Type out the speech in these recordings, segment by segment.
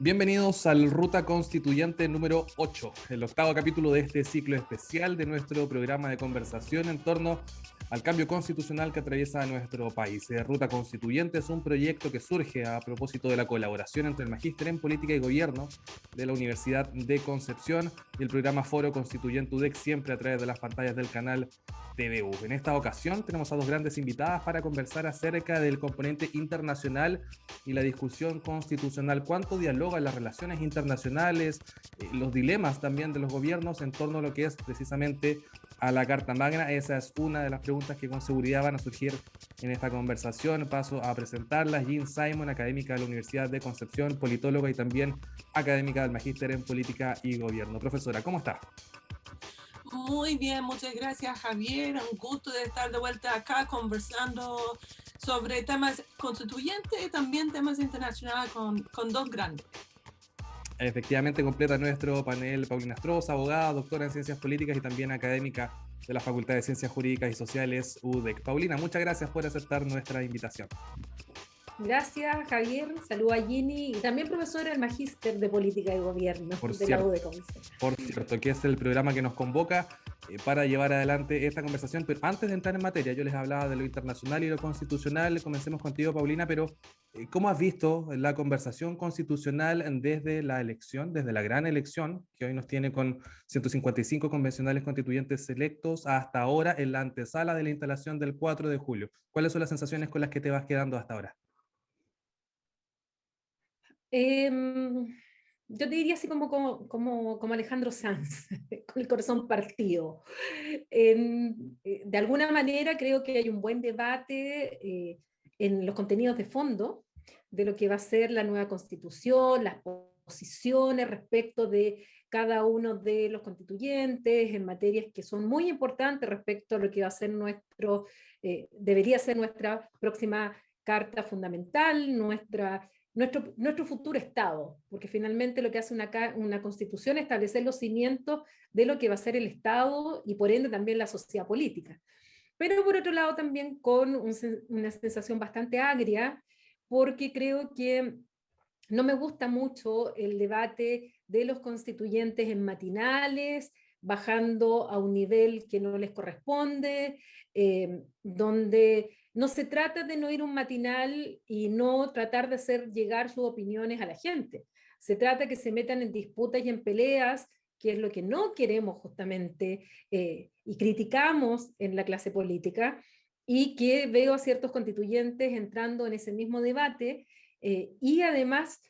Bienvenidos al Ruta Constituyente número 8, el octavo capítulo de este ciclo especial de nuestro programa de conversación en torno al cambio constitucional que atraviesa nuestro país. Ruta Constituyente es un proyecto que surge a propósito de la colaboración entre el Magíster en Política y Gobierno de la Universidad de Concepción y el programa Foro Constituyente UDEC, siempre a través de las pantallas del canal TVU. En esta ocasión tenemos a dos grandes invitadas para conversar acerca del componente internacional y la discusión constitucional. ¿Cuánto dialogan las relaciones internacionales, los dilemas también de los gobiernos en torno a lo que es precisamente a la Carta Magna? Esa es una de las preguntas que con seguridad van a surgir en esta conversación. Paso a presentarla. Jean Simon, académica de la Universidad de Concepción, politóloga y también académica del Magíster en Política y Gobierno. Profesora, ¿cómo está? Muy bien, muchas gracias, Javier. Un gusto de estar de vuelta acá conversando sobre temas constituyentes y también temas internacionales con dos grandes. Efectivamente, completa nuestro panel Paulina Stross, abogada, doctora en Ciencias Políticas y también académica de la Facultad de Ciencias Jurídicas y Sociales UDEC. Paulina, muchas gracias por aceptar nuestra invitación. Gracias, Javier. Saludo a Ginny y también profesora del Magíster de Política y Gobierno de la UDEC. Por cierto, que es el programa que nos convoca para llevar adelante esta conversación. Pero antes de entrar en materia, yo les hablaba de lo internacional y lo constitucional. Comencemos contigo, Paulina, pero ¿cómo has visto la conversación constitucional desde la elección, desde la gran elección, que hoy nos tiene con 155 convencionales constituyentes electos, hasta ahora en la antesala de la instalación del 4 de julio? ¿Cuáles son las sensaciones con las que te vas quedando hasta ahora? Yo te diría así como Alejandro Sanz, con el corazón partido. De alguna manera creo que hay un buen debate en los contenidos de fondo de lo que va a ser la nueva constitución, las posiciones respecto de cada uno de los constituyentes en materias que son muy importantes respecto a lo que va a ser debería ser nuestra próxima carta fundamental, nuestro futuro Estado, porque finalmente lo que hace una constitución es establecer los cimientos de lo que va a ser el Estado y por ende también la sociedad política. Pero por otro lado también con una sensación bastante agria, porque creo que no me gusta mucho el debate de los constituyentes en matinales, bajando a un nivel que no les corresponde, donde no se trata de no ir a un matinal y no tratar de hacer llegar sus opiniones a la gente. Se trata de que se metan en disputas y en peleas, que es lo que no queremos justamente y criticamos en la clase política, y que veo a ciertos constituyentes entrando en ese mismo debate y además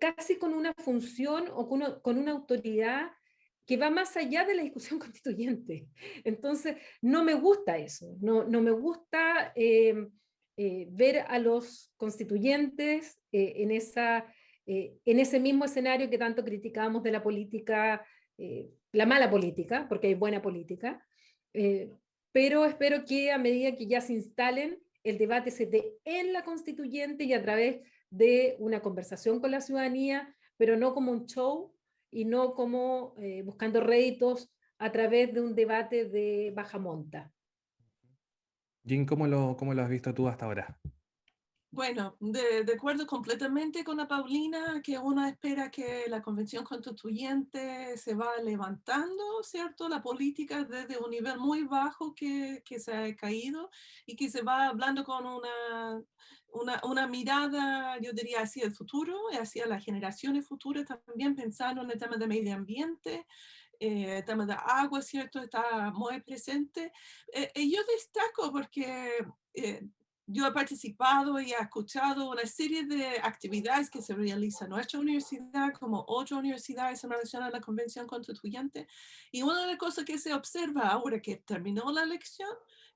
casi con una función o con una autoridad que va más allá de la discusión constituyente. Entonces, no me gusta eso, no me gusta ver a los constituyentes en ese mismo escenario que tanto criticamos de la política, la mala política, porque hay buena política, pero espero que a medida que ya se instalen, el debate se dé en la constituyente y a través de una conversación con la ciudadanía, pero no como un show y no como buscando réditos a través de un debate de baja monta. Jim, cómo lo has visto tú hasta ahora? Bueno, de acuerdo completamente con la Paulina, que uno espera que la Convención Constituyente se va levantando, ¿cierto? La política desde un nivel muy bajo que se ha caído y que se va hablando con una mirada, yo diría, hacia el futuro, hacia las generaciones futuras, también pensando en el tema de medio ambiente. El tema de agua, ¿cierto? Está muy presente. Yo destaco porque yo he participado y he escuchado una serie de actividades que se realizan en nuestra universidad, como otras universidades en relación a la Convención Constituyente. Y una de las cosas que se observa ahora que terminó la elección,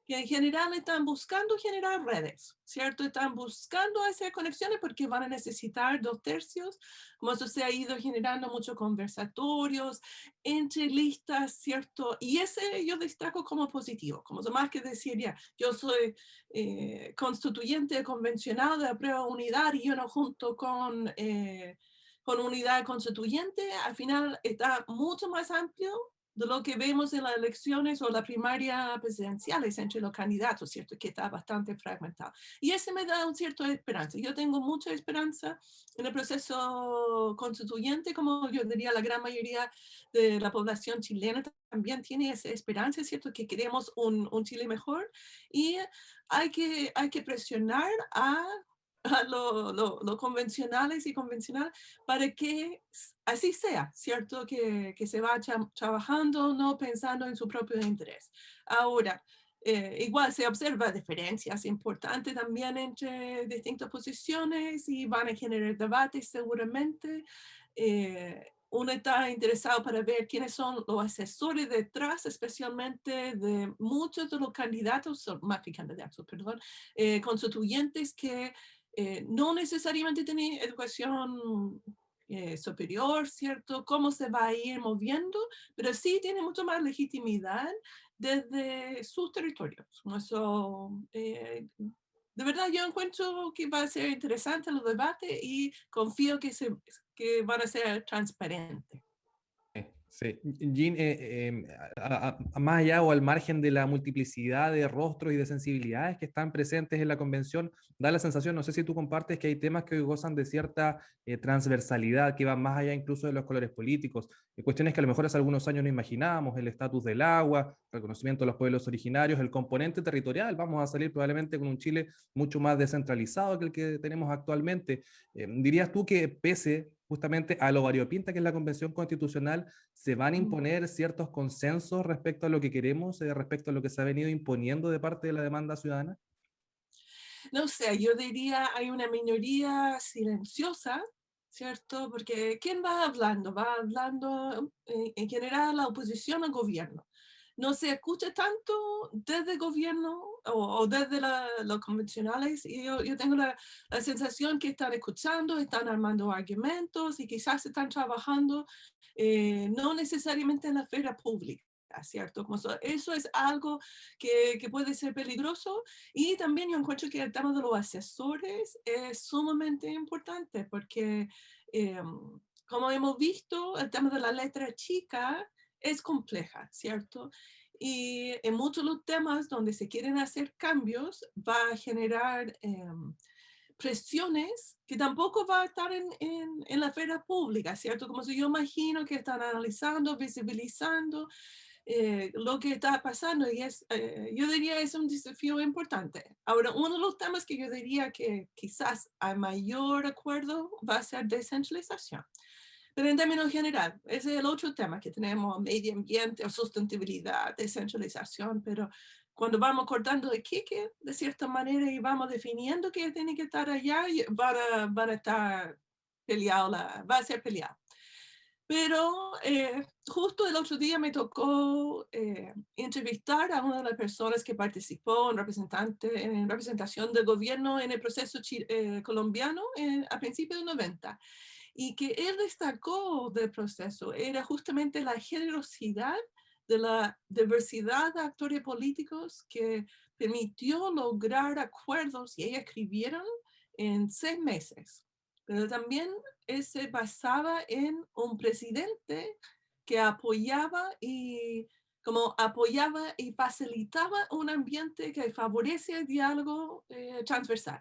que en general están buscando generar redes, ¿cierto? Están buscando hacer conexiones porque van a necesitar 2/3, como eso se ha ido generando muchos conversatorios entre listas, ¿cierto? Y ese yo destaco como positivo, como más que decir, ya, yo soy constituyente convencional de la prueba unidad y yo no junto con unidad constituyente, al final está mucho más amplio de lo que vemos en las elecciones o las primarias presidenciales entre los candidatos, ¿cierto? Que está bastante fragmentado. Y ese me da una cierta esperanza. Yo tengo mucha esperanza en el proceso constituyente, como yo diría la gran mayoría de la población chilena también tiene esa esperanza, ¿cierto? Que queremos un Chile mejor y hay que presionar a lo convencionales y convencional para que así sea, ¿cierto? Que se va trabajando, no pensando en su propio interés. Ahora, igual se observa diferencias importantes también entre distintas posiciones y van a generar debates seguramente. Uno está interesado para ver quiénes son los asesores detrás, especialmente de muchos de los candidatos, más que candidatos, perdón, constituyentes que no necesariamente tiene educación superior, ¿cierto? Cómo se va a ir moviendo, pero sí tiene mucho más legitimidad desde sus territorios. Eso, de verdad, yo encuentro que va a ser interesante los debates y confío que van a ser transparentes. Sí, Jean, más allá o al margen de la multiplicidad de rostros y de sensibilidades que están presentes en la convención, da la sensación, no sé si tú compartes, que hay temas que hoy gozan de cierta transversalidad, que van más allá incluso de los colores políticos, cuestiones que a lo mejor hace algunos años no imaginábamos: el estatus del agua, reconocimiento de los pueblos originarios, el componente territorial. Vamos a salir probablemente con un Chile mucho más descentralizado que el que tenemos actualmente. ¿Dirías tú que pese justamente a lo variopinta que es la Convención Constitucional, se van a imponer ciertos consensos respecto a lo que queremos, respecto a lo que se ha venido imponiendo de parte de la demanda ciudadana? No sé, yo diría hay una minoría silenciosa, ¿cierto? Porque ¿quién va hablando? Va hablando en general la oposición al gobierno. No se escucha tanto desde el gobierno o desde los convencionales, y yo tengo la sensación que están escuchando, están armando argumentos y quizás están trabajando no necesariamente en la esfera pública, ¿cierto? Como eso es algo que puede ser peligroso. Y también yo encuentro que el tema de los asesores es sumamente importante porque, como hemos visto, el tema de la letra chica es compleja, ¿cierto? Y en muchos de los temas donde se quieren hacer cambios va a generar presiones que tampoco va a estar en la esfera pública, ¿cierto? Como si yo imagino que están analizando, visibilizando lo que está pasando y yo diría es un desafío importante. Ahora, uno de los temas que yo diría que quizás hay mayor acuerdo va a ser descentralización. Pero en términos general, ese es el otro tema que tenemos: medio ambiente o sustentabilidad, descentralización, pero cuando vamos cortando el quique de cierta manera y vamos definiendo que tiene que estar allá, van a estar peleado, va a ser peleado. Pero justo el otro día me tocó entrevistar a una de las personas que participó en representación del gobierno en el proceso colombiano a principios de 90. Y que él destacó del proceso era justamente la generosidad de la diversidad de actores políticos que permitió lograr acuerdos y ellos escribieron en 6 meses. Pero también se basaba en un presidente que apoyaba y facilitaba un ambiente que favorece el diálogo transversal.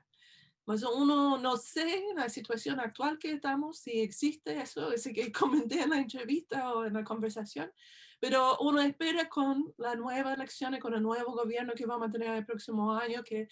Pues uno no sé en la situación actual que estamos, si existe eso, ese que comenté en la entrevista o en la conversación, pero uno espera con las nuevas elecciones, con el nuevo gobierno que vamos a tener el próximo año, que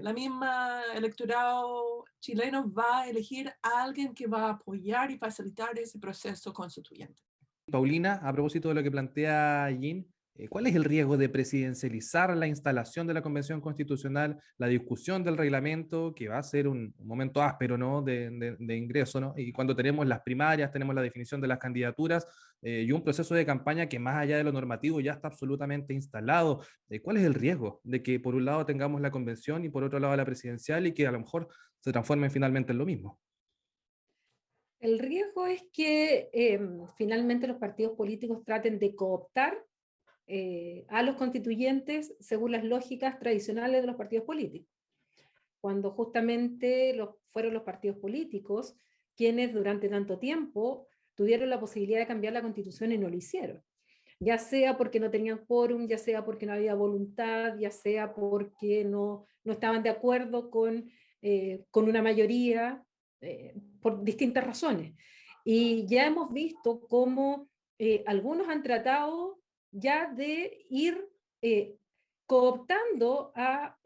la misma electorado chileno va a elegir a alguien que va a apoyar y facilitar ese proceso constituyente. Paulina, a propósito de lo que plantea Jean, ¿cuál es el riesgo de presidencializar la instalación de la Convención Constitucional, la discusión del reglamento, que va a ser un momento áspero, ¿no?, de ingreso, ¿no? Y cuando tenemos las primarias, tenemos la definición de las candidaturas y un proceso de campaña que más allá de lo normativo ya está absolutamente instalado. ¿Cuál es el riesgo de que por un lado tengamos la convención y por otro lado la presidencial, y que a lo mejor se transformen finalmente en lo mismo? El riesgo es que finalmente los partidos políticos traten de cooptar a los constituyentes según las lógicas tradicionales de los partidos políticos, cuando justamente fueron los partidos políticos quienes durante tanto tiempo tuvieron la posibilidad de cambiar la Constitución y no lo hicieron. ya sea porque no tenían quórum, ya sea porque no había voluntad, ya sea porque no estaban de acuerdo con una mayoría, por distintas razones. Y ya hemos visto cómo algunos han tratado ya de ir cooptando a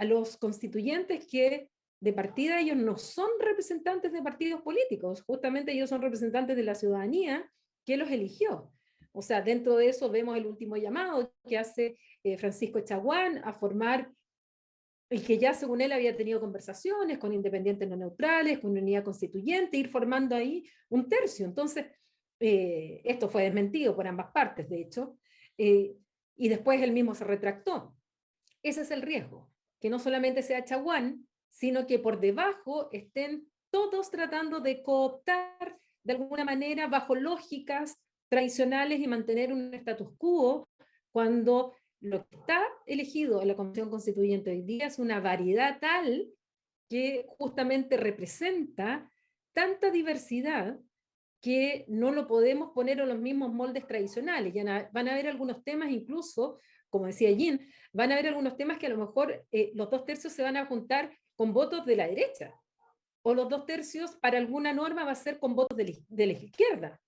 los constituyentes que de partida ellos no son representantes de partidos políticos, justamente ellos son representantes de la ciudadanía que los eligió. O sea, dentro de eso vemos el último llamado que hace Francisco Chaguán a formar el que ya según él había tenido conversaciones con independientes no neutrales, con unidad constituyente, ir formando ahí un tercio. Entonces, esto fue desmentido por ambas partes, de hecho, y después él mismo se retractó. Ese es el riesgo, que no solamente sea Chaguán, sino que por debajo estén todos tratando de cooptar de alguna manera bajo lógicas tradicionales y mantener un status quo, cuando lo que está elegido en la Convención Constituyente hoy día es una variedad tal que justamente representa tanta diversidad que no lo podemos poner en los mismos moldes tradicionales. Ya van a haber algunos temas incluso, como decía Jean, van a haber algunos temas que a lo mejor los 2/3 se van a juntar con votos de la derecha, o los 2/3 para alguna norma va a ser con votos de la izquierda.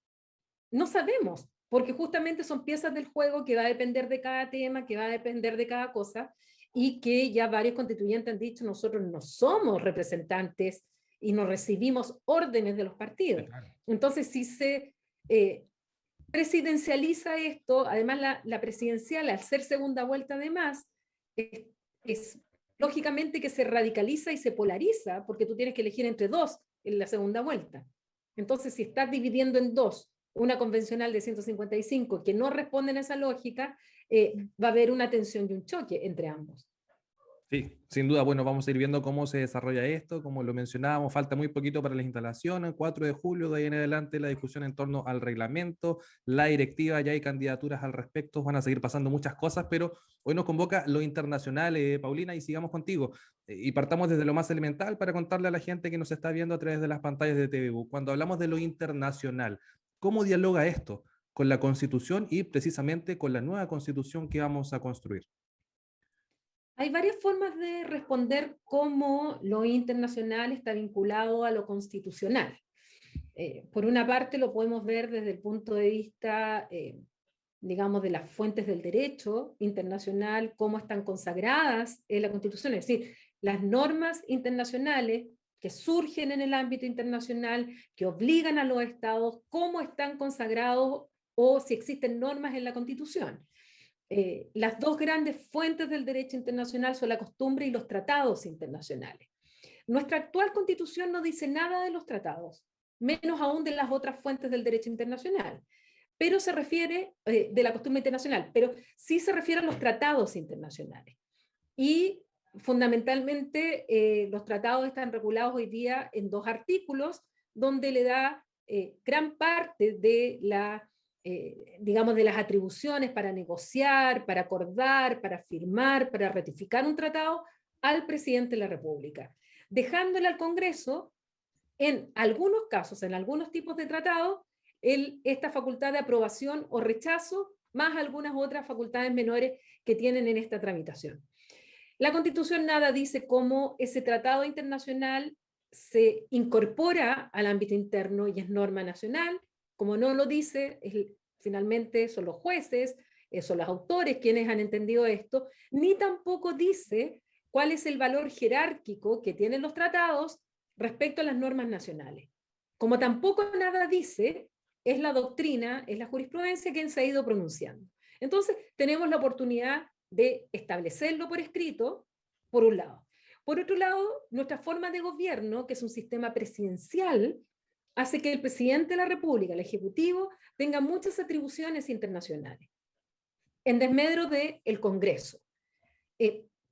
No sabemos, porque justamente son piezas del juego que va a depender de cada tema, que va a depender de cada cosa, y que ya varios constituyentes han dicho, nosotros no somos representantes y no recibimos órdenes de los partidos. Claro. Entonces, si se presidencializa esto, además la presidencial, al ser segunda vuelta además, es lógicamente que se radicaliza y se polariza, porque tú tienes que elegir entre dos en la segunda vuelta. Entonces, si estás dividiendo en dos una convencional de 155 que no responden a esa lógica, va a haber una tensión y un choque entre ambos. Sí, sin duda, bueno, vamos a ir viendo cómo se desarrolla esto, como lo mencionábamos, falta muy poquito para las instalaciones, 4 de julio, de ahí en adelante la discusión en torno al reglamento, la directiva, ya hay candidaturas al respecto, van a seguir pasando muchas cosas, pero hoy nos convoca lo internacional, Paulina, y sigamos contigo. Y partamos desde lo más elemental para contarle a la gente que nos está viendo a través de las pantallas de TVU. Cuando hablamos de lo internacional, ¿cómo dialoga esto con la Constitución y precisamente con la nueva Constitución que vamos a construir? Hay varias formas de responder cómo lo internacional está vinculado a lo constitucional. Por una parte lo podemos ver desde el punto de vista, digamos, de las fuentes del derecho internacional, cómo están consagradas en la Constitución, es decir, las normas internacionales que surgen en el ámbito internacional, que obligan a los estados, cómo están consagrados o si existen normas en la Constitución. Las dos grandes fuentes del derecho internacional son la costumbre y los tratados internacionales. Nuestra actual Constitución no dice nada de los tratados, menos aún de las otras fuentes del derecho internacional, pero se refiere, de la costumbre internacional, pero sí se refiere a los tratados internacionales. Y fundamentalmente los tratados están regulados hoy día en 2 artículos, donde le da gran parte de digamos, de las atribuciones para negociar, para acordar, para firmar, para ratificar un tratado al presidente de la República, dejándole al Congreso, en algunos casos, en algunos tipos de tratados, esta facultad de aprobación o rechazo, más algunas otras facultades menores que tienen en esta tramitación. La Constitución nada dice cómo ese tratado internacional se incorpora al ámbito interno y es norma nacional. Como no lo dice, finalmente son los jueces, son los autores quienes han entendido esto, ni tampoco dice cuál es el valor jerárquico que tienen los tratados respecto a las normas nacionales. Como tampoco nada dice, es la doctrina, es la jurisprudencia quien se ha ido pronunciando. Entonces, tenemos la oportunidad de establecerlo por escrito, por un lado. Por otro lado, nuestra forma de gobierno, que es un sistema presidencial, hace que el presidente de la República, el Ejecutivo, tenga muchas atribuciones internacionales, en desmedro del Congreso.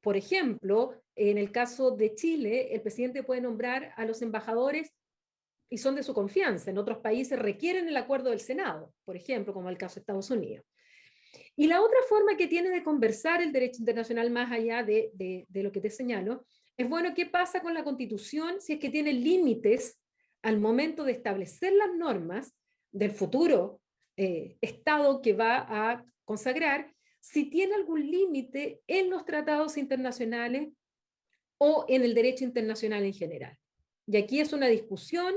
Por ejemplo, en el caso de Chile, el presidente puede nombrar a los embajadores y son de su confianza. En otros países requieren el acuerdo del Senado, por ejemplo, como el caso de Estados Unidos. Y la otra forma que tiene de conversar el derecho internacional, más allá de lo que te señalo, es, bueno, ¿qué pasa con la Constitución si es que tiene límites al momento de establecer las normas del futuro Estado que va a consagrar, si tiene algún límite en los tratados internacionales o en el derecho internacional en general. Y aquí es una discusión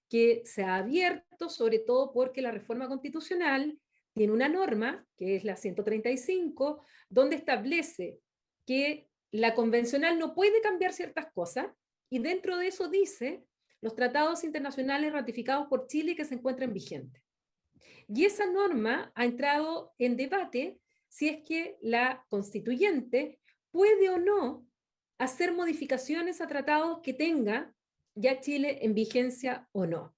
que se ha abierto, sobre todo porque la reforma constitucional tiene una norma, que es la 135, donde establece que la convencional no puede cambiar ciertas cosas, y dentro de eso dice los tratados internacionales ratificados por Chile que se encuentran vigentes. Y esa norma ha entrado en debate si es que la constituyente puede o no hacer modificaciones a tratados que tenga ya Chile en vigencia o no.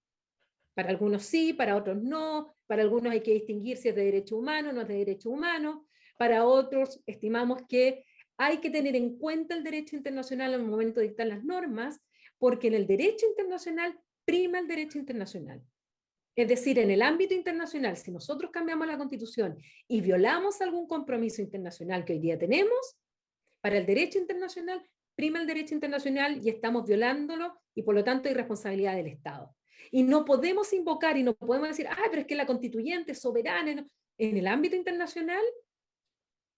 Para algunos sí, para otros no, para algunos hay que distinguir si es de derecho humano o no es de derecho humano, para otros estimamos que hay que tener en cuenta el derecho internacional al momento de dictar las normas, porque en el derecho internacional prima el derecho internacional. Es decir, en el ámbito internacional, si nosotros cambiamos la Constitución y violamos algún compromiso internacional que hoy día tenemos, para el derecho internacional prima el derecho internacional y estamos violándolo y por lo tanto hay responsabilidad del Estado. Y no podemos invocar y no podemos decir, pero es que la constituyente es soberana. No. En el ámbito internacional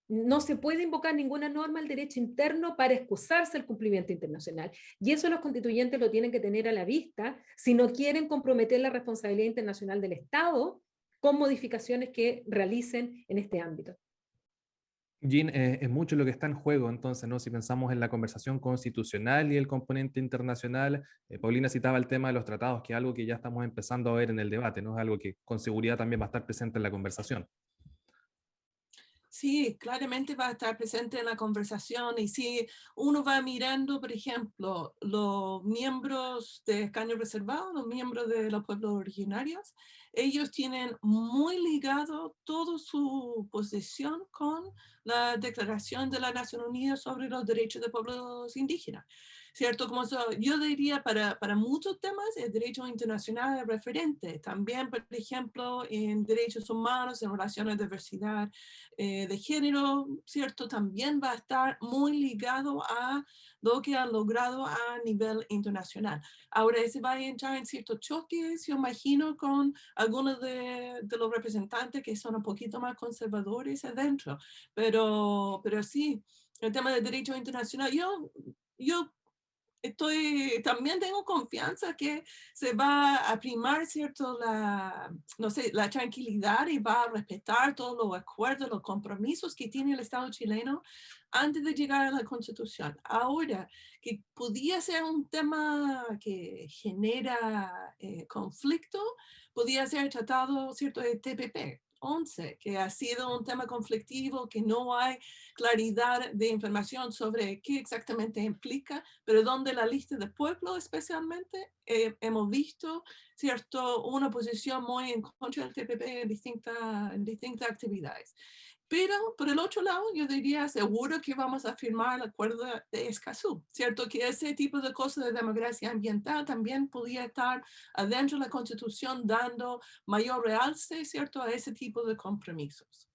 no se puede invocar ninguna norma al derecho interno para excusarse el cumplimiento internacional. Y eso los constituyentes lo tienen que tener a la vista si no quieren comprometer la responsabilidad internacional del Estado con modificaciones que realicen en este ámbito. Jean, es mucho lo que está en juego, entonces, ¿no? Si pensamos en la conversación constitucional y el componente internacional, Paulina citaba el tema de los tratados, que es algo que ya estamos empezando a ver en el debate, ¿no? Es algo que con seguridad también va a estar presente en la conversación. Sí, claramente va a estar presente en la conversación y si uno va mirando, por ejemplo, los miembros de escaño reservado, los miembros de los pueblos originarios, ellos tienen muy ligado toda su posición con la Declaración de la Nación Unida sobre los Derechos de Pueblos Indígenas. ¿Cierto? Como eso, yo diría para muchos temas el derecho internacional es referente. También, por ejemplo, en derechos humanos, en relación a diversidad de género, ¿cierto? También va a estar muy ligado a lo que han logrado a nivel internacional. Ahora, ese va a entrar en ciertos choques, yo imagino, con algunos de los representantes que son un poquito más conservadores adentro. Pero sí, el tema del derecho internacional, yo también tengo confianza que se va a primar, ¿cierto? No sé, la tranquilidad y va a respetar todos los acuerdos, los compromisos que tiene el Estado chileno antes de llegar a la Constitución. Ahora, que podía ser un tema que genera conflicto, podía ser tratado, ¿cierto?, de TPP. 11, que ha sido un tema conflictivo, que no hay claridad de información sobre qué exactamente implica, pero donde la lista de pueblo especialmente hemos visto, ¿cierto?, una posición muy en contra del TPP en distintas actividades. Pero por el otro lado, yo diría seguro que vamos a firmar el acuerdo de Escazú, ¿cierto? Que ese tipo de cosas de democracia ambiental también podía estar adentro de la Constitución dando mayor realce, ¿cierto?, a ese tipo de compromisos.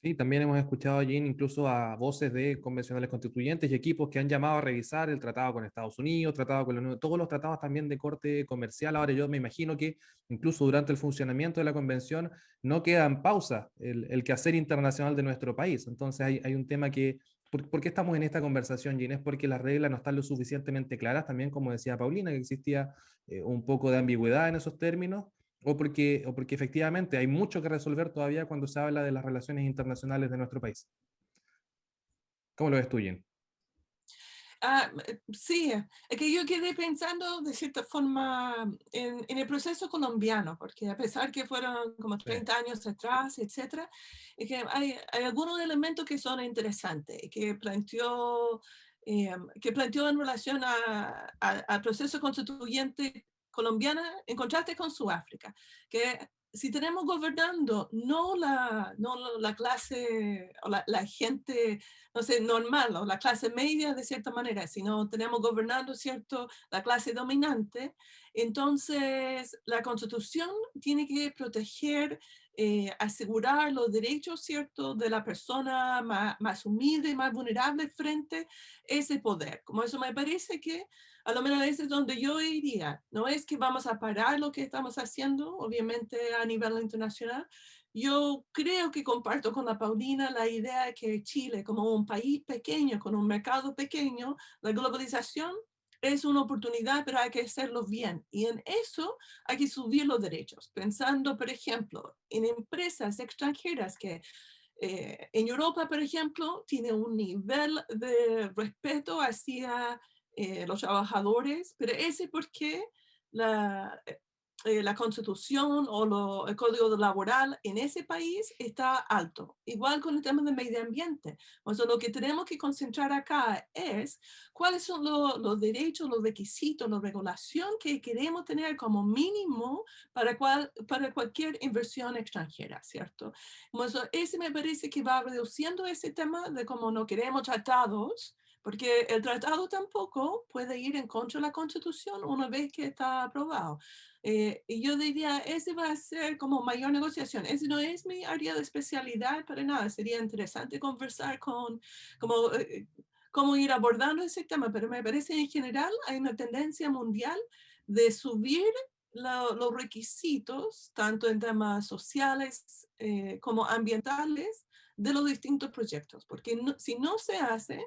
Sí, también hemos escuchado allí incluso a voces de convencionales constituyentes y equipos que han llamado a revisar el tratado con Estados Unidos, tratado con la Unión, todos los tratados también de corte comercial. Ahora yo me imagino que incluso durante el funcionamiento de la convención no queda en pausa el quehacer internacional de nuestro país. Entonces hay un tema que, ¿por qué estamos en esta conversación, Ginés? Porque las reglas no están lo suficientemente claras, también como decía Paulina, que existía un poco de ambigüedad en esos términos o porque efectivamente hay mucho que resolver todavía cuando se habla de las relaciones internacionales de nuestro país. ¿Cómo lo ves tú, Jen? Sí, es que yo quedé pensando de cierta forma en el proceso colombiano, porque a pesar que fueron como 30 años atrás, etcétera, es que hay algunos elementos que son interesantes, que planteó en relación al proceso constituyente colombiana en contraste con Sudáfrica, que si tenemos gobernando no la clase o la gente, no sé, normal o la clase media de cierta manera, sino tenemos gobernando, ¿cierto?, la clase dominante, entonces la Constitución tiene que proteger, asegurar los derechos, ¿cierto?, de la persona más humilde, más vulnerable frente a ese poder. Como eso me parece que a lo menos ese es donde yo iría. No es que vamos a parar lo que estamos haciendo, obviamente a nivel internacional, yo creo que comparto con la Paulina la idea de que Chile, como un país pequeño, con un mercado pequeño, la globalización es una oportunidad, pero hay que hacerlo bien. Y en eso hay que subir los derechos. Pensando, por ejemplo, en empresas extranjeras que en Europa, por ejemplo, tiene un nivel de respeto hacia los trabajadores, pero ese porque la constitución o el código laboral en ese país está alto. Igual con el tema del medio ambiente. O sea, lo que tenemos que concentrar acá es cuáles son los derechos, los requisitos, la regulación que queremos tener como mínimo para cualquier inversión extranjera, ¿cierto? Entonces, ese me parece que va reduciendo ese tema de cómo no queremos tratados, porque el tratado tampoco puede ir en contra de la Constitución una vez que está aprobado. Y yo diría, ese va a ser como mayor negociación. Ese no es mi área de especialidad para nada. Sería interesante conversar como, cómo ir abordando ese tema, pero me parece en general hay una tendencia mundial de subir los requisitos, tanto en temas sociales como ambientales, de los distintos proyectos, porque si no se hace,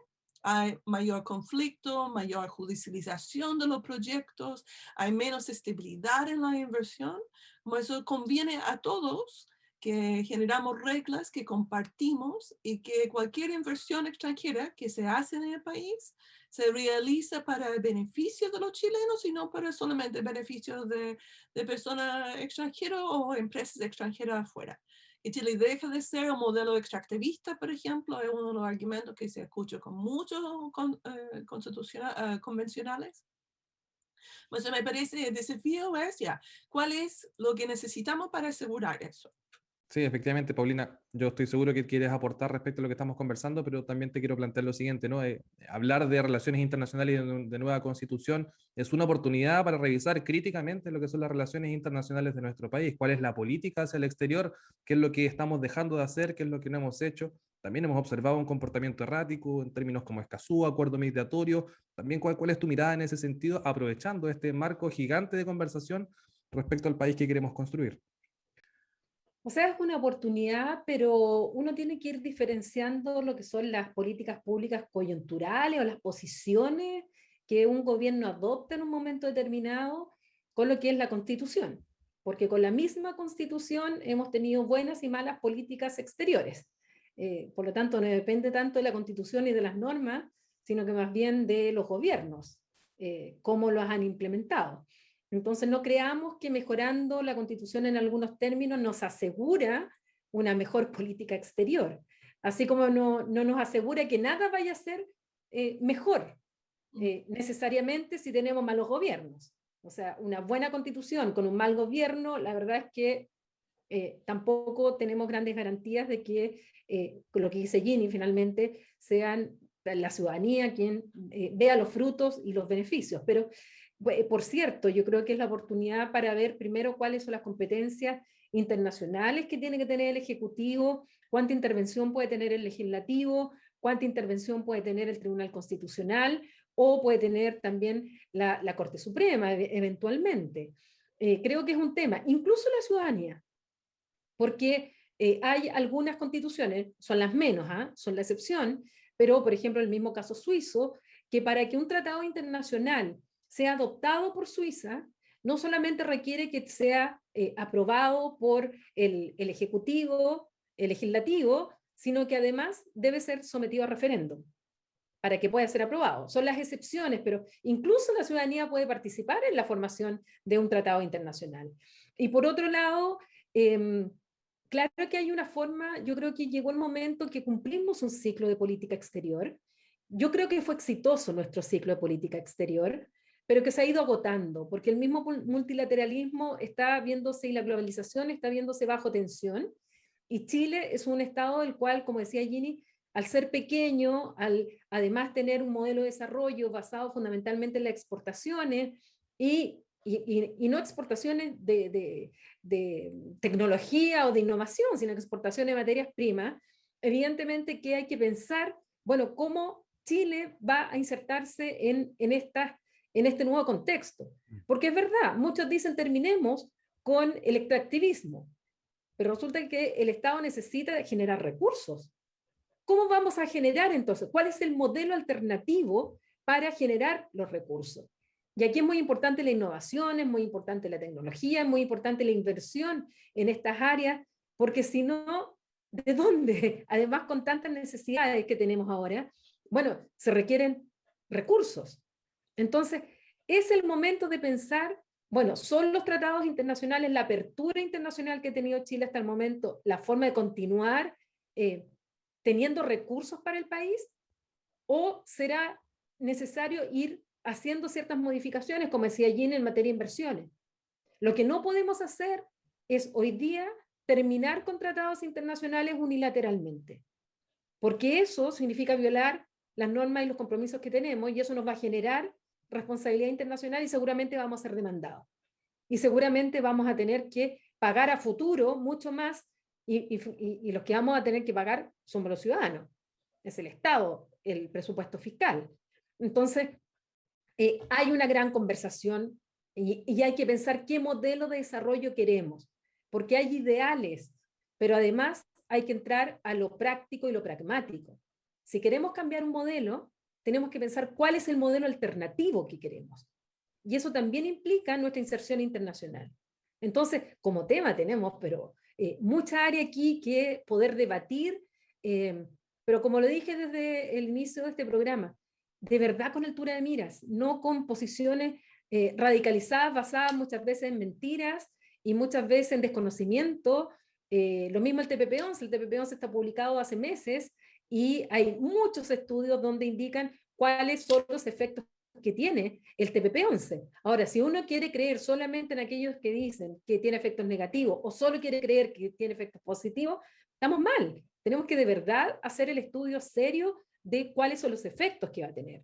hay mayor conflicto, mayor judicialización de los proyectos, hay menos estabilidad en la inversión. Como eso conviene a todos que generamos reglas que compartimos y que cualquier inversión extranjera que se hace en el país se realiza para el beneficio de los chilenos y no para solamente el beneficio de personas extranjeras o empresas extranjeras afuera. Y Chile deja de ser un modelo extractivista, por ejemplo, es uno de los argumentos que se escucha con muchos convencionales. Pues me parece el desafío es ya, ¿cuál es lo que necesitamos para asegurar eso? Sí, efectivamente, Paulina, yo estoy seguro que quieres aportar respecto a lo que estamos conversando, pero también te quiero plantear lo siguiente, ¿no? Hablar de relaciones internacionales y de nueva constitución es una oportunidad para revisar críticamente lo que son las relaciones internacionales de nuestro país, cuál es la política hacia el exterior, qué es lo que estamos dejando de hacer, qué es lo que no hemos hecho. También hemos observado un comportamiento errático en términos como Escazú, acuerdo migratorio. También, ¿cuál es tu mirada en ese sentido, aprovechando este marco gigante de conversación respecto al país que queremos construir? O sea, es una oportunidad, pero uno tiene que ir diferenciando lo que son las políticas públicas coyunturales o las posiciones que un gobierno adopta en un momento determinado con lo que es la Constitución. Porque con la misma Constitución hemos tenido buenas y malas políticas exteriores. Por lo tanto, no depende tanto de la Constitución y de las normas, sino que más bien de los gobiernos, cómo los han implementado. Entonces, no creamos que mejorando la Constitución en algunos términos nos asegura una mejor política exterior, así como no nos asegura que nada vaya a ser mejor necesariamente si tenemos malos gobiernos. O sea, una buena Constitución con un mal gobierno, la verdad es que tampoco tenemos grandes garantías de que lo que dice Ginny finalmente sean la ciudadanía quien vea los frutos y los beneficios. Pero, por cierto, yo creo que es la oportunidad para ver primero cuáles son las competencias internacionales que tiene que tener el Ejecutivo, cuánta intervención puede tener el Legislativo, cuánta intervención puede tener el Tribunal Constitucional o puede tener también la Corte Suprema eventualmente. Creo que es un tema, incluso la ciudadanía, porque hay algunas constituciones, son las menos, son la excepción, pero por ejemplo el mismo caso suizo, que para que un tratado internacional sea adoptado por Suiza, no solamente requiere que sea aprobado por el Ejecutivo, el Legislativo, sino que además debe ser sometido a referéndum para que pueda ser aprobado. Son las excepciones, pero incluso la ciudadanía puede participar en la formación de un tratado internacional. Y por otro lado, claro que hay una forma, yo creo que llegó el momento que cumplimos un ciclo de política exterior. Yo creo que fue exitoso nuestro ciclo de política exterior, pero que se ha ido agotando, porque el mismo multilateralismo está viéndose y la globalización está viéndose bajo tensión, y Chile es un estado del cual, como decía Ginny, al ser pequeño, al además tener un modelo de desarrollo basado fundamentalmente en las exportaciones y no exportaciones de tecnología o de innovación, sino exportaciones de materias primas, evidentemente que hay que pensar, bueno, cómo Chile va a insertarse en este nuevo contexto. Porque es verdad, muchos dicen terminemos con el extractivismo, pero resulta que el Estado necesita generar recursos. ¿Cómo vamos a generar entonces? ¿Cuál es el modelo alternativo para generar los recursos? Y aquí es muy importante la innovación, es muy importante la tecnología, es muy importante la inversión en estas áreas, porque si no, ¿de dónde? Además, con tantas necesidades que tenemos ahora, bueno, se requieren recursos. Entonces, es el momento de pensar, bueno, son los tratados internacionales, la apertura internacional que ha tenido Chile hasta el momento, la forma de continuar teniendo recursos para el país, o será necesario ir haciendo ciertas modificaciones, como decía Jean, en materia de inversiones. Lo que no podemos hacer es hoy día terminar con tratados internacionales unilateralmente, porque eso significa violar las normas y los compromisos que tenemos, y eso nos va a generar responsabilidad internacional y seguramente vamos a ser demandados. Y seguramente vamos a tener que pagar a futuro mucho más, y los que vamos a tener que pagar somos los ciudadanos, es el Estado, el presupuesto fiscal. Entonces, hay una gran conversación y hay que pensar qué modelo de desarrollo queremos, porque hay ideales, pero además hay que entrar a lo práctico y lo pragmático. Si queremos cambiar un modelo, tenemos que pensar cuál es el modelo alternativo que queremos. Y eso también implica nuestra inserción internacional. Entonces, como tema tenemos, pero mucha área aquí que poder debatir, pero como lo dije desde el inicio de este programa, de verdad con altura de miras, no con posiciones radicalizadas, basadas muchas veces en mentiras y muchas veces en desconocimiento. Lo mismo el TPP-11, el TPP-11 está publicado hace meses y hay muchos estudios donde indican cuáles son los efectos que tiene el TPP-11. Ahora, si uno quiere creer solamente en aquellos que dicen que tiene efectos negativos o solo quiere creer que tiene efectos positivos, estamos mal. Tenemos que de verdad hacer el estudio serio de cuáles son los efectos que va a tener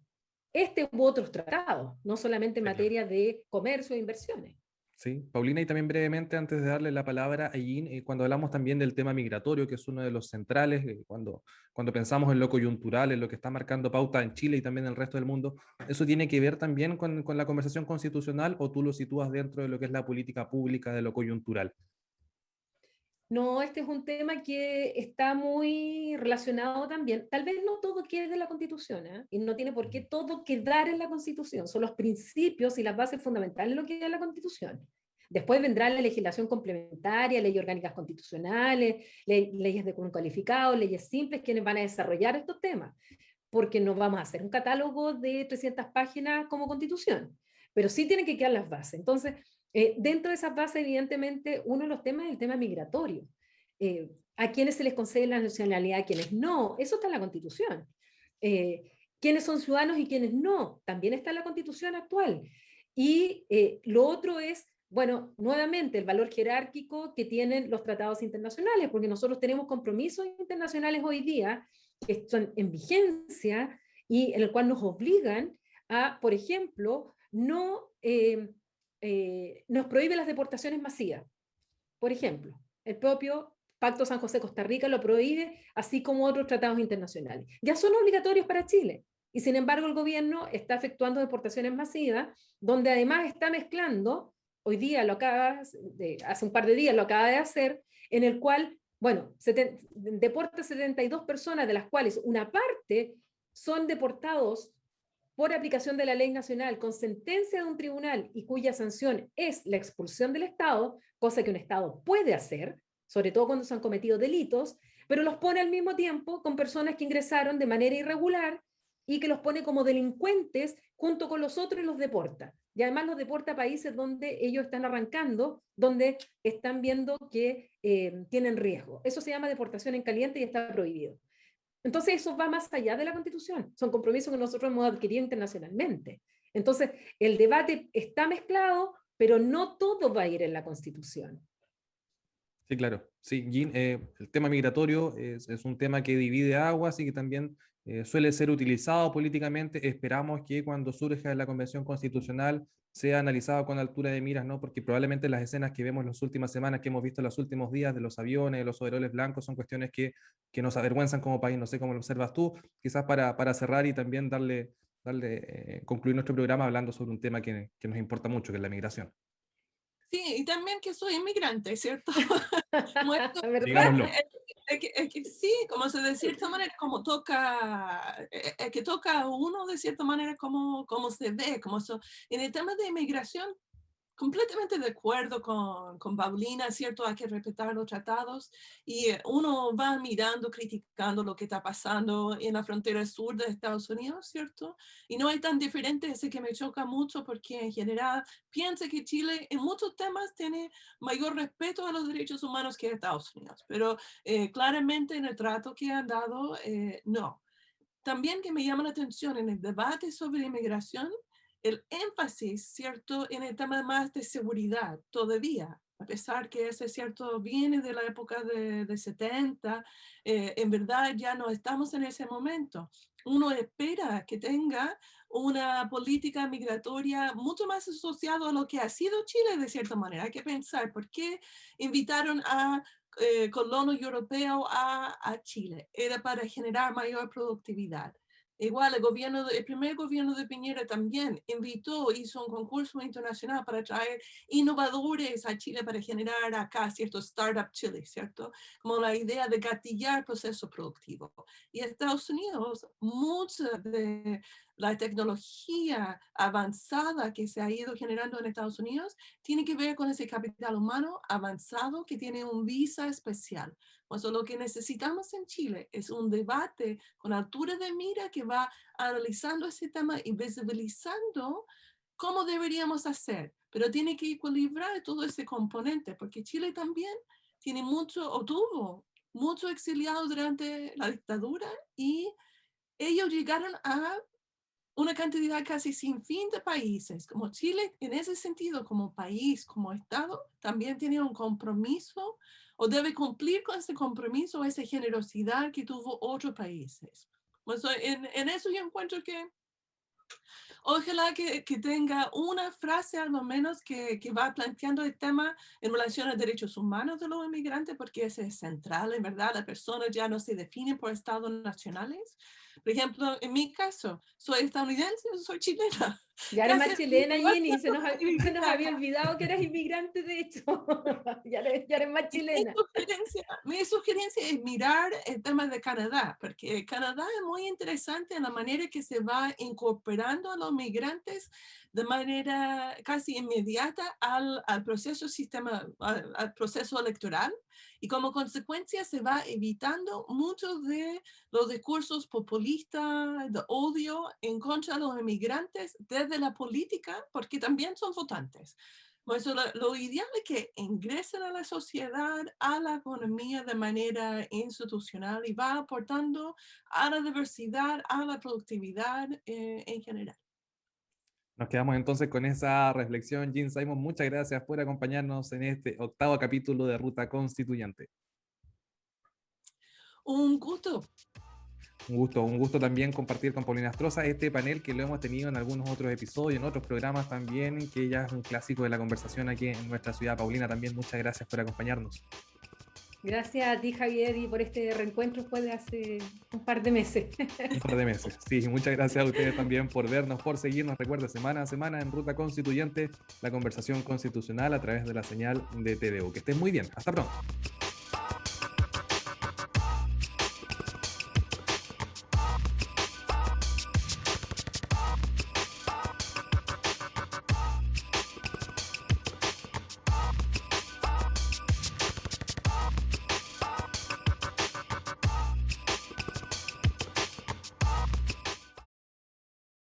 este u otros tratados, no solamente en materia de comercio e inversiones. Sí, Paulina, y también brevemente, antes de darle la palabra a Jean, cuando hablamos también del tema migratorio, que es uno de los centrales, cuando pensamos en lo coyuntural, en lo que está marcando pauta en Chile y también en el resto del mundo, ¿eso tiene que ver también con la conversación constitucional o tú lo sitúas dentro de lo que es la política pública de lo coyuntural? No, este es un tema que está muy relacionado también. Tal vez no todo quede en la Constitución, ¿eh? Y no tiene por qué todo quedar en la Constitución. Son los principios y las bases fundamentales lo que queda en la Constitución. Después vendrá la legislación complementaria, leyes orgánicas constitucionales, leyes de común calificado, leyes simples, quienes van a desarrollar estos temas, porque no vamos a hacer un catálogo de 300 páginas como Constitución, pero sí tienen que quedar las bases. Entonces, dentro de esas bases, evidentemente, uno de los temas es el tema migratorio. A quienes se les concede la nacionalidad, a quienes no, eso está en la Constitución. Quiénes son ciudadanos y quiénes no, también está en la Constitución actual. Y lo otro es, bueno, nuevamente, el valor jerárquico que tienen los tratados internacionales, porque nosotros tenemos compromisos internacionales hoy día que están en vigencia y en el cual nos obligan a, por ejemplo, nos prohíbe las deportaciones masivas. Por ejemplo, el propio Pacto San José-Costa Rica lo prohíbe, así como otros tratados internacionales. Ya son obligatorios para Chile. Y sin embargo, el gobierno está efectuando deportaciones masivas, donde además está mezclando, hoy día hace un par de días lo acaba de hacer, en el cual, bueno, deporta 72 personas, de las cuales una parte son deportados por aplicación de la ley nacional con sentencia de un tribunal y cuya sanción es la expulsión del Estado, cosa que un Estado puede hacer, sobre todo cuando se han cometido delitos, pero los pone al mismo tiempo con personas que ingresaron de manera irregular y que los pone como delincuentes junto con los otros y los deporta. Y además los deporta a países donde ellos están arrancando, donde están viendo que tienen riesgo. Eso se llama deportación en caliente y está prohibido. Entonces eso va más allá de la Constitución, son compromisos que nosotros hemos adquirido internacionalmente. Entonces el debate está mezclado, pero no todo va a ir en la Constitución. Sí, claro. Sí, Jean, el tema migratorio es un tema que divide aguas y que también suele ser utilizado políticamente. Esperamos que cuando surja la Convención Constitucional sea analizado con altura de miras, ¿no? Porque probablemente las escenas que vemos en las últimas semanas, que hemos visto en los últimos días de los aviones, de los overoles blancos, son cuestiones que nos avergüenzan como país. No sé cómo lo observas tú, quizás para cerrar y también concluir nuestro programa hablando sobre un tema que nos importa mucho, que es la migración. Sí, y también que soy inmigrante, ¿cierto? Muestro- Digámoslo. ¿Verdad? es que sí, como se de cierta manera, como toca, es que toca a uno de cierta manera como se ve, en el tema de inmigración, completamente de acuerdo con Paulina, ¿cierto? Hay que respetar los tratados y uno va mirando, criticando lo que está pasando en la frontera sur de Estados Unidos, ¿cierto? Y no es tan diferente, ese que me choca mucho porque en general piensa que Chile en muchos temas tiene mayor respeto a los derechos humanos que Estados Unidos, pero claramente en el trato que han dado, no. También que me llama la atención en el debate sobre inmigración, el énfasis, ¿cierto?, en el tema más de seguridad todavía, a pesar que ese, ¿cierto?, viene de la época de 70, en verdad ya no estamos en ese momento. Uno espera que tenga una política migratoria mucho más asociada a lo que ha sido Chile de cierta manera. Hay que pensar, ¿por qué invitaron a colonos europeos a Chile? Era para generar mayor productividad. Igual el primer gobierno de Piñera también hizo un concurso internacional para traer innovadores a Chile para generar acá cierto Startup Chile, ¿cierto? Como la idea de gatillar proceso productivo. Y Estados Unidos, mucha de la tecnología avanzada que se ha ido generando en Estados Unidos tiene que ver con ese capital humano avanzado que tiene un visa especial. Pues lo que necesitamos en Chile es un debate con altura de mira que va analizando ese tema y visibilizando cómo deberíamos hacer, pero tiene que equilibrar todo ese componente, porque Chile también tiene mucho, o tuvo mucho exiliado durante la dictadura y ellos llegaron a una cantidad casi sin fin de países. Como Chile, en ese sentido, como país, como Estado, también tiene un compromiso o debe cumplir con ese compromiso, esa generosidad que tuvo otros países. Pues, en eso yo encuentro que ojalá que tenga una frase al menos que va planteando el tema en relación a derechos humanos de los inmigrantes, porque ese es central, en verdad. Las personas ya no se definen por estados nacionales. Por ejemplo, en mi caso, soy estadounidense, soy chilena. Ya eres Casi más chilena, Jenny, se nos había acá. olvidado que eras inmigrante, de hecho. Ya eres más Y chilena. mi sugerencia es mirar el tema de Canadá, porque Canadá es muy interesante en la manera que se va incorporando a los migrantes de manera casi inmediata al proceso al proceso electoral, y como consecuencia se va evitando muchos de los discursos populistas de odio en contra de los inmigrantes desde la política, porque también son votantes. Pues lo ideal es que ingresen a la sociedad, a la economía de manera institucional y va aportando a la diversidad, a la productividad en general. Nos quedamos entonces con esa reflexión. Jean Simon, muchas gracias por acompañarnos en este 8º capítulo de Ruta Constituyente. Un gusto. Un gusto también compartir con Paulina Astroza este panel que lo hemos tenido en algunos otros episodios, en otros programas también, que ya es un clásico de la conversación aquí en nuestra ciudad. Paulina, también muchas gracias por acompañarnos. Gracias a ti, Javier, y por este reencuentro después de hace un par de meses. Un par de meses. Sí, muchas gracias a ustedes también por vernos, por seguirnos. Recuerda, semana a semana en Ruta Constituyente, la conversación constitucional a través de la señal de TVU. Que estén muy bien. Hasta pronto.